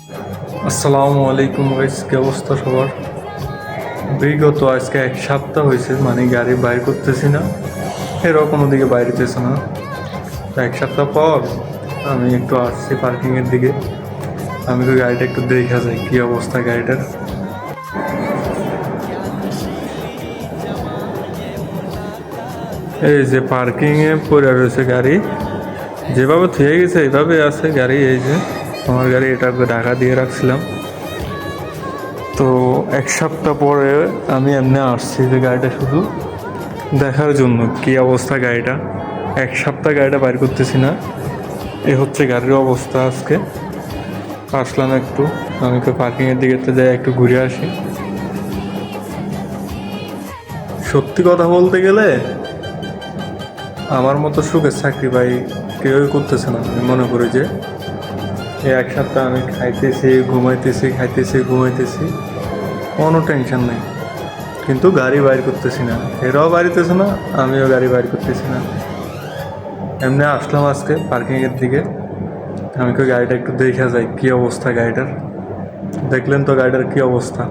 আসসালামু আলাইকুম গাইস, কি অবস্থা সবার? বিগত আজকে এক সপ্তাহ হয়েছে, মানে গাড়ি বাইর করতেছি না, এরাও কোনো দিকে বাইরেতেছে না। তো এক সপ্তাহ পর আমি একটু আসছি পার্কিংয়ের দিকে। আমি তো গাড়িটা একটু দেখা যাই কি অবস্থা গাড়িটার। এই যে পার্কিংয়ে পড়ে রয়েছে গাড়ি, যেভাবে থুয়ে গেছে এইভাবে আছে গাড়ি। এই যে আমার গাড়ি, এটা ঢাকা দিয়ে রাখছিলাম। তো এক সপ্তাহ পরে আমি এমনি আসছি যে গাড়িটা শুধু দেখার জন্য কি অবস্থা গাড়িটা। এক সপ্তাহ গাড়িটা বাইর করতেছি না, এ হচ্ছে গাড়ির অবস্থা। আজকে আসলাম একটু, আমি তো পার্কিংয়ের দিকে যাই, একটু ঘুরে আসি। সত্যি কথা বলতে গেলে আমার মতো সুখের চাকরি ভাই কেউই করতেছে না। আমি মনে করি যে এই এক সপ্তাহ আমি খাইতেছি ঘুমাইতেছি, খাইতেছি ঘুমাইতেছি, কোনো টেনশন নেই, কিন্তু গাড়ি বাইর করতেছি না। এরাও বাড়িতেছে না, আমিও গাড়ি বাইর করতেছি না। এমনি আসলাম আজকে পার্কিংয়ের দিকে, আমি গাড়িটা একটু দেখা যাই কি অবস্থা গাড়িটার। দেখলেন তো গাড়িটার কি অবস্থা।